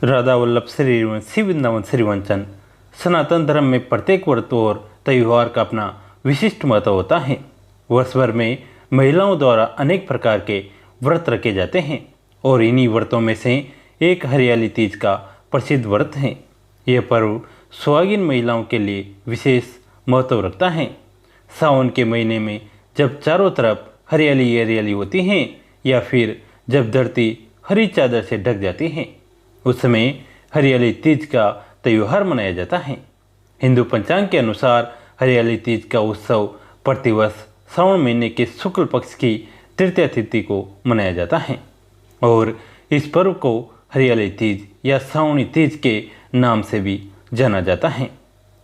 राधा वल्लभ श्री श्री वृंदावन श्रीवंचन। सनातन धर्म में प्रत्येक व्रत और त्यौहार का अपना विशिष्ट महत्व होता है। वर्ष भर में महिलाओं द्वारा अनेक प्रकार के व्रत रखे जाते हैं और इन्हीं व्रतों में से एक हरियाली तीज का प्रसिद्ध व्रत है। यह पर्व सुहागिन महिलाओं के लिए विशेष महत्व रखता है। सावन के महीने में जब चारों तरफ हरियाली हरियाली होती है या फिर जब धरती हरी चादर से ढक जाती है, उस समय हरियाली तीज का त्यौहार मनाया जाता है। हिंदू पंचांग के अनुसार हरियाली तीज का उत्सव प्रतिवर्ष श्रावण महीने के शुक्ल पक्ष की तृतीया तिथि को मनाया जाता है और इस पर्व को हरियाली तीज या श्रावणी तीज के नाम से भी जाना जाता है।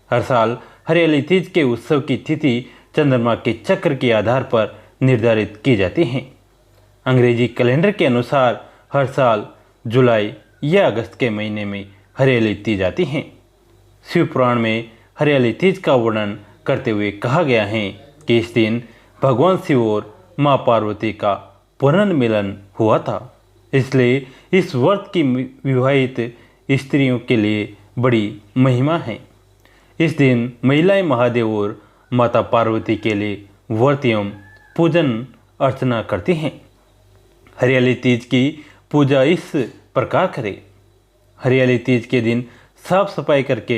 हर साल हरियाली तीज के उत्सव की तिथि चंद्रमा के चक्र के आधार पर निर्धारित की जाती है। अंग्रेजी कैलेंडर के अनुसार हर साल जुलाई या अगस्त के महीने में हरियाली तीज आती है। शिव पुराण में हरियाली तीज का वर्णन करते हुए कहा गया है कि इस दिन भगवान शिव और माँ पार्वती का पुनर्मिलन हुआ था, इसलिए इस व्रत की विवाहित स्त्रियों के लिए बड़ी महिमा है। इस दिन महिलाएं महादेव और माता पार्वती के लिए व्रत एवं पूजन अर्चना करती हैं। हरियाली तीज की पूजा इस प्रकार करें। हरियाली तीज के दिन साफ सफाई करके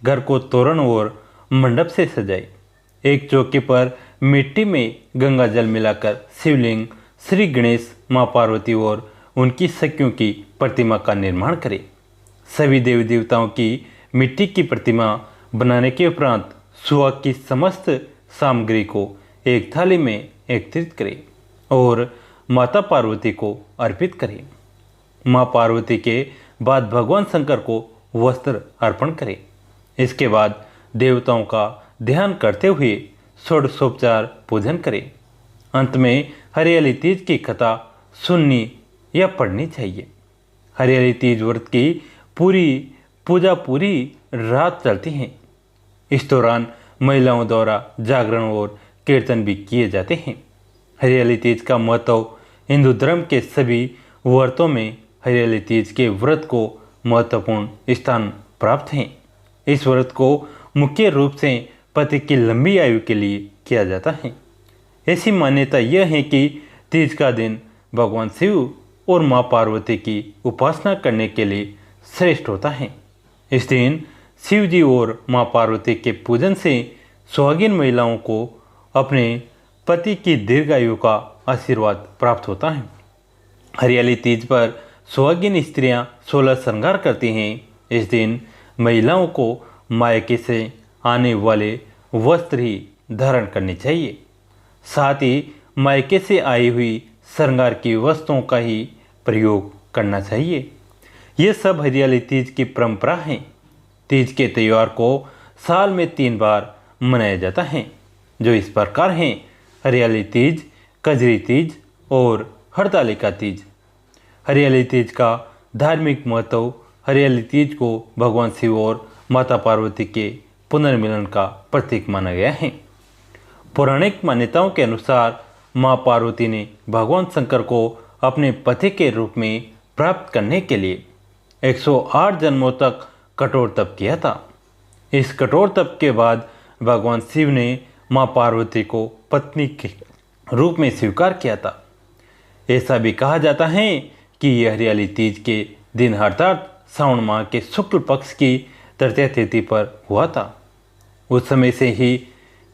घर को तोरण और मंडप से सजाए। एक चौकी पर मिट्टी में गंगा जल मिलाकर शिवलिंग, श्री गणेश, माँ पार्वती और उनकी सखियों की प्रतिमा का निर्माण करें। सभी देवी देवताओं की मिट्टी की प्रतिमा बनाने के उपरांत सुहाग की समस्त सामग्री को एक थाली में एकत्रित करें और माता पार्वती को अर्पित करें। माँ पार्वती के बाद भगवान शंकर को वस्त्र अर्पण करें। इसके बाद देवताओं का ध्यान करते हुए षोडशोपचार पूजन करें। अंत में हरियाली तीज की कथा सुननी या पढ़नी चाहिए। हरियाली तीज व्रत की पूजा पूरी रात चलती है। इस दौरान महिलाओं द्वारा जागरण और कीर्तन भी किए जाते हैं। हरियाली तीज का महत्व हिंदू धर्म के सभी व्रतों में हरियाली तीज के व्रत को महत्वपूर्ण स्थान प्राप्त है। इस व्रत को मुख्य रूप से पति की लंबी आयु के लिए किया जाता है। ऐसी मान्यता यह है कि तीज का दिन भगवान शिव और माँ पार्वती की उपासना करने के लिए श्रेष्ठ होता है। इस दिन शिव जी और माँ पार्वती के पूजन से सुहागिन महिलाओं को अपने पति की दीर्घायु का आशीर्वाद प्राप्त होता है। हरियाली तीज पर सुहागिन स्त्रियां 16 श्रृंगार करती हैं। इस दिन महिलाओं को मायके से आने वाले वस्त्र ही धारण करने चाहिए। साथ ही मायके से आई हुई श्रृंगार की वस्तुओं का ही प्रयोग करना चाहिए। ये सब हरियाली तीज की परंपरा है। तीज के त्यौहार को साल में 3 बार मनाया जाता है, जो इस प्रकार हैं: हरियाली तीज, कजरी तीज और हरतालिका तीज। हरियाली तीज का धार्मिक महत्व: हरियाली तीज को भगवान शिव और माता पार्वती के पुनर्मिलन का प्रतीक माना गया है। पौराणिक मान्यताओं के अनुसार माँ पार्वती ने भगवान शंकर को अपने पति के रूप में प्राप्त करने के लिए 108 जन्मों तक कठोर तप किया था। इस कठोर तप के बाद भगवान शिव ने माँ पार्वती को पत्नी के रूप में स्वीकार किया था। ऐसा भी कहा जाता है कि यह हरियाली तीज के दिन अर्थात श्रावण माह के शुक्ल पक्ष की तृतीया तिथि पर हुआ था। उस समय से ही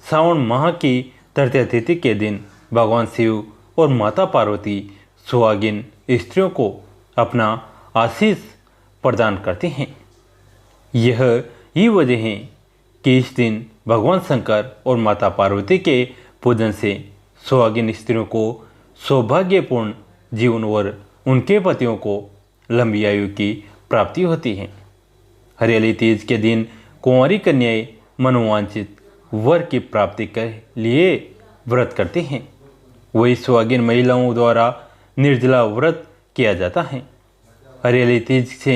श्रावण माह की तृतीया तिथि के दिन भगवान शिव और माता पार्वती सुहागिन स्त्रियों को अपना आशीष प्रदान करते हैं। यह ही वजह है कि इस दिन भगवान शंकर और माता पार्वती के पूजन से सुहागिन स्त्रियों को सौभाग्यपूर्ण जीवन और उनके पतियों को लंबी आयु की प्राप्ति होती है। हरियाली तीज के दिन कुंवारी कन्याएं मनोवांछित वर की प्राप्ति के लिए व्रत करते हैं। वही सुहागिन महिलाओं द्वारा निर्जला व्रत किया जाता है। हरियाली तीज से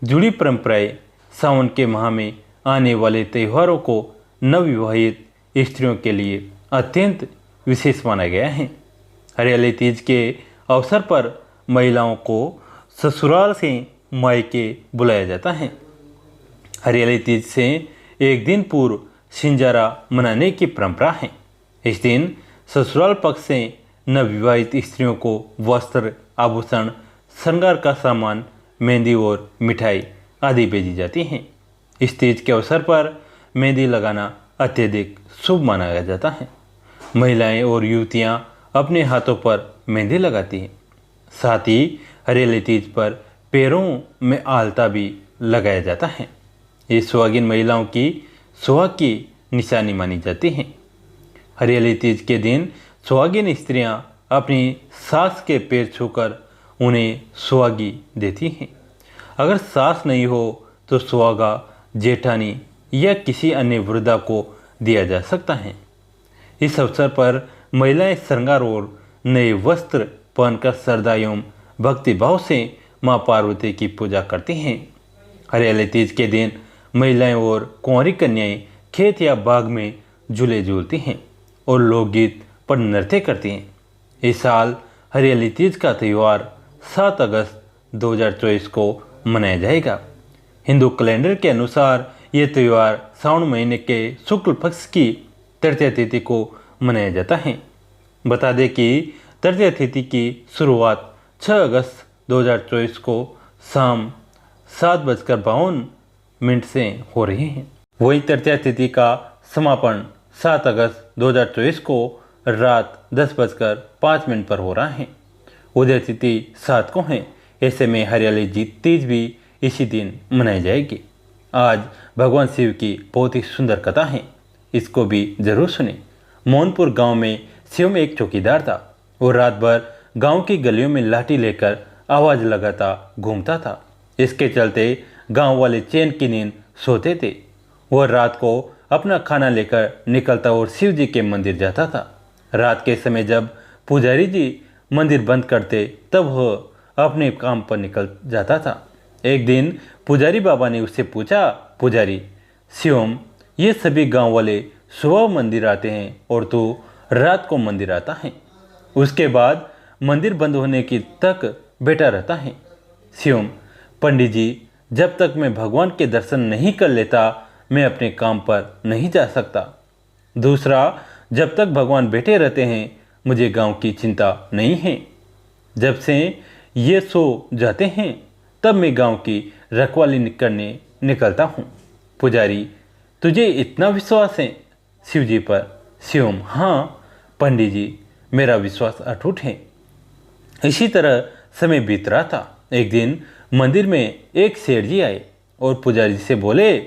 जुड़ी परंपराएं सावन के माह में आने वाले त्योहारों को नवविवाहित स्त्रियों के लिए अत्यंत विशेष माना गया है। हरियाली तीज के अवसर पर महिलाओं को ससुराल से मायके बुलाया जाता है। हरियाली तीज से एक दिन पूर्व सिंजारा मनाने की परंपरा है। इस दिन ससुराल पक्ष से नवविवाहित स्त्रियों को वस्त्र, आभूषण, श्रृंगार का सामान, मेहंदी और मिठाई आदि भेजी जाती हैं। इस तीज के अवसर पर मेहंदी लगाना अत्यधिक शुभ माना जाता है। महिलाएं और युवतियां अपने हाथों पर मेहंदी लगाती हैं। साथ ही हरियाली तीज पर पैरों में आलता भी लगाया जाता है। ये सुहागिन महिलाओं की सुहाग की निशानी मानी जाती है। हरियाली तीज के दिन सुहागिन स्त्रियां अपनी सास के पैर छूकर उन्हें सुहागी देती हैं। अगर सास नहीं हो तो सुहागा, जेठानी या किसी अन्य वृद्धा को दिया जा सकता है। इस अवसर पर महिलाएं श्रृंगार और नए वस्त्र पहनकर श्रद्धा एवं भक्तिभाव से मां पार्वती की पूजा करती हैं। हरियाली तीज के दिन महिलाएं और कुंवारी कन्याएं खेत या बाग में झूले झूलती हैं और लोकगीत पर नृत्य करती हैं। इस साल हरियाली तीज का त्यौहार 7 अगस्त 2024 को मनाया जाएगा। हिंदू कैलेंडर के अनुसार ये त्यौहार श्रावण महीने के शुक्ल पक्ष की तृतीया तिथि को मनाया जाता है। बता दें कि तृतीया तिथि की शुरुआत 6 अगस्त 2024 को शाम 7:52 से हो रही है। वहीं तृतीया तिथि का समापन 7 अगस्त 2024 को रात 10:05 पर हो रहा है। उदय तिथि 7 को है। ऐसे में हरियाली तीज भी इसी दिन मनाई जाएगी। आज भगवान शिव की बहुत ही सुंदर कथा है, इसको भी जरूर सुने। मोहनपुर गांव में शिव एक चौकीदार था। वो रात भर गांव की गलियों में लाठी लेकर आवाज लगाता घूमता था। इसके चलते गांव वाले चैन की नींद सोते थे। वह रात को अपना खाना लेकर निकलता और शिव जी के मंदिर जाता था। रात के समय जब पुजारी जी मंदिर बंद करते तब वह अपने काम पर निकल जाता था। एक दिन पुजारी बाबा ने उससे पूछा, पुजारी शिवम, ये सभी गांव वाले सुबह मंदिर आते हैं और तू रात को मंदिर आता है। उसके बाद मंदिर बंद होने की तक बैठा रहता है। शिवम, पंडित जी, जब तक मैं भगवान के दर्शन नहीं कर लेता मैं अपने काम पर नहीं जा सकता। दूसरा, जब तक भगवान बैठे रहते हैं मुझे गांव की चिंता नहीं है। जब से ये सो जाते हैं तब मैं गांव की रखवाली करने निकलता हूँ। पुजारी, तुझे इतना विश्वास है शिव जी पर? शिवम, हाँ पंडित जी, मेरा विश्वास अटूट है। इसी तरह समय बीत रहा था। एक दिन मंदिर में एक सेठ जी आए और पुजारी से बोले,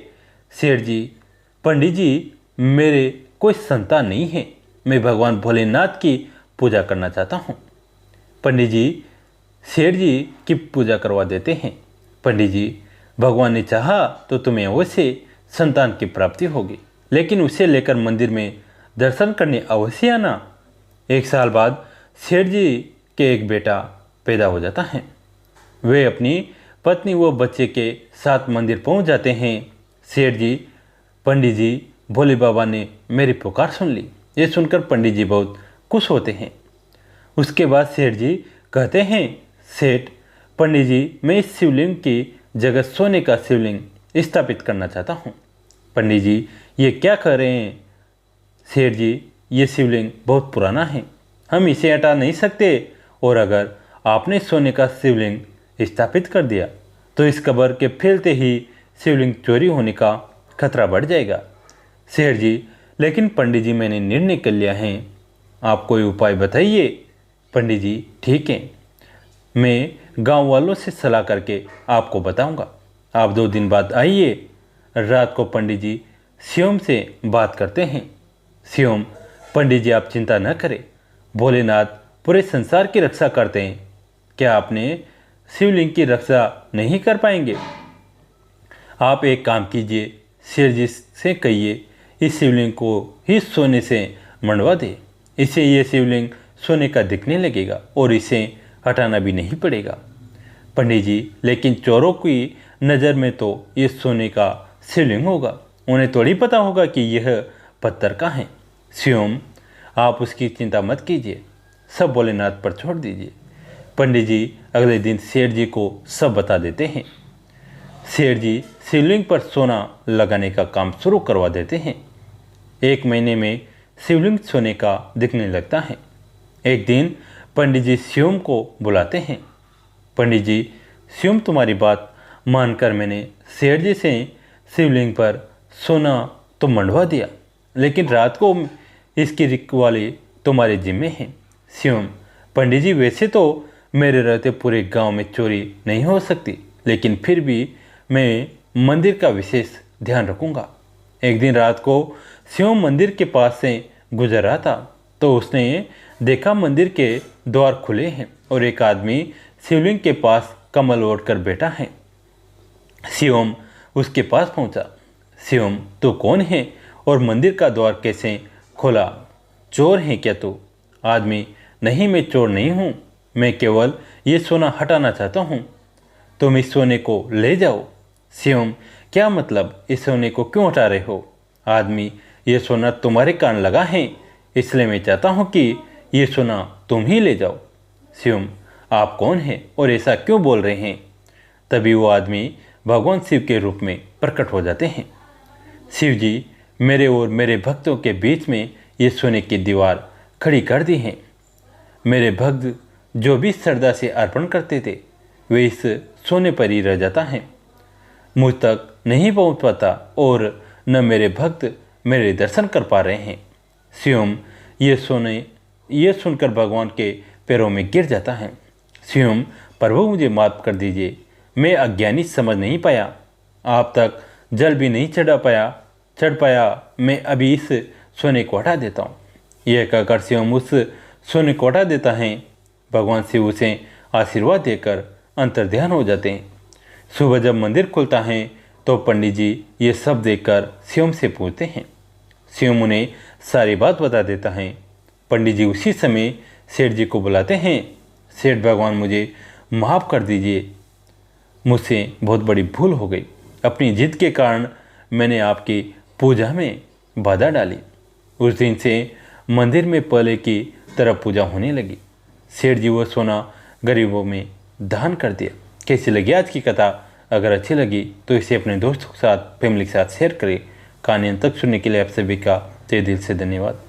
सेठ जी, पंडित जी, मेरे कोई संतान नहीं है। मैं भगवान भोलेनाथ की पूजा करना चाहता हूँ। पंडित जी सेठ जी की पूजा करवा देते हैं। पंडित जी, भगवान ने चाहा तो तुम्हें अवश्य संतान की प्राप्ति होगी, लेकिन उसे लेकर मंदिर में दर्शन करने अवश्य आना। 1 साल बाद सेठ जी के एक बेटा पैदा हो जाता है। वे अपनी पत्नी व बच्चे के साथ मंदिर पहुंच जाते हैं। सेठ जी, पंडित जी, भोले बाबा ने मेरी पुकार सुन ली। ये सुनकर पंडित जी बहुत खुश होते हैं। उसके बाद सेठ जी कहते हैं, सेठ, पंडित जी, मैं इस शिवलिंग की जगह सोने का शिवलिंग स्थापित करना चाहता हूँ। पंडित जी, ये क्या कह रहे हैं? सेठ जी, ये शिवलिंग बहुत पुराना है, हम इसे हटा नहीं सकते, और अगर आपने सोने का शिवलिंग स्थापित कर दिया तो इस कब्र के फैलते ही शिवलिंग चोरी होने का खतरा बढ़ जाएगा। सेठ जी, लेकिन पंडित जी, मैंने निर्णय कर लिया है, आप कोई उपाय बताइए। पंडित जी, ठीक है, मैं गांव वालों से सलाह करके आपको बताऊंगा। आप 2 दिन बाद आइए। रात को पंडित जी शिवम से बात करते हैं। शिवम, पंडित जी, आप चिंता न करें, भोलेनाथ पूरे संसार की रक्षा करते हैं। क्या आपने शिवलिंग की रक्षा नहीं कर पाएंगे? आप एक काम कीजिए, शेर जी से कहिए इस शिवलिंग को ही सोने से मंडवा दे। इससे ये शिवलिंग सोने का दिखने लगेगा और इसे हटाना भी नहीं पड़ेगा। पंडित जी, लेकिन चोरों की नज़र में तो ये सोने का शिवलिंग होगा, उन्हें थोड़ी पता होगा कि यह पत्थर का है। शिवम, आप उसकी चिंता मत कीजिए, सब भोलेनाथ पर छोड़ दीजिए। पंडित जी अगले दिन सेठ जी को सब बता देते हैं। सेठ जी शिवलिंग पर सोना लगाने का काम शुरू करवा देते हैं। 1 महीने में शिवलिंग सोने का दिखने लगता है। एक दिन पंडित जी शिवम को बुलाते हैं। पंडित जी, शिवम तुम्हारी बात मानकर मैंने सेठ जी से शिवलिंग पर सोना तो मंडवा दिया, लेकिन रात को इसकी रखवाली तुम्हारे जिम्मे है। शिवम, पंडित जी वैसे तो मेरे रहते पूरे गांव में चोरी नहीं हो सकती, लेकिन फिर भी मैं मंदिर का विशेष ध्यान रखूंगा। एक दिन रात को शिवम मंदिर के पास से गुजर रहा था तो उसने देखा मंदिर के द्वार खुले हैं और एक आदमी शिवलिंग के पास कमल ओढ़ कर बैठा है। शिवम उसके पास पहुंचा। शिवम, तू कौन है और मंदिर का द्वार कैसे खोला? चोर है क्या तू? आदमी, नहीं मैं चोर नहीं हूँ, मैं केवल ये सोना हटाना चाहता हूँ, तुम इस सोने को ले जाओ। शिवम, क्या मतलब, इस सोने को क्यों हटा रहे हो? आदमी, ये सोना तुम्हारे कान लगा है, इसलिए मैं चाहता हूँ कि ये सोना तुम ही ले जाओ। शिवम, आप कौन हैं और ऐसा क्यों बोल रहे हैं? तभी वो आदमी भगवान शिव के रूप में प्रकट हो जाते हैं। शिव जी, मेरे और मेरे भक्तों के बीच में ये सोने की दीवार खड़ी कर दी है। मेरे भक्त जो भी श्रद्धा से अर्पण करते थे वे इस सोने पर ही रह जाता है, मुझ तक नहीं पहुंच पाता और न मेरे भक्त मेरे दर्शन कर पा रहे हैं। शिवम ये सुनकर भगवान के पैरों में गिर जाता है। शिवम, प्रभु मुझे माफ़ कर दीजिए, मैं अज्ञानी समझ नहीं पाया, आप तक जल भी नहीं चढ़ पाया, मैं अभी इस सोने को हटा देता हूँ। यह कहकर शिवम उस सोने को हटा देता है। भगवान शिव उसे आशीर्वाद देकर अंतर्ध्यान हो जाते हैं। सुबह जब मंदिर खुलता है तो पंडित जी ये सब देखकर शिवम से पूछते हैं। शिवम उन्हें सारी बात बता देता है। पंडित जी उसी समय सेठ जी को बुलाते हैं। सेठ भगवान, मुझे माफ़ कर दीजिए, मुझसे बहुत बड़ी भूल हो गई, अपनी जिद के कारण मैंने आपकी पूजा में बाधा डाली। उस दिन से मंदिर में पहले की तरह पूजा होने लगी। सेठ जी वो सोना गरीबों में दान कर दिया। कैसी लगी आज की कथा? अगर अच्छी लगी तो इसे अपने दोस्तों के साथ, फैमिली के साथ शेयर करें। कहानी अंत तक सुनने के लिए आप सभी का तहे दिल से धन्यवाद।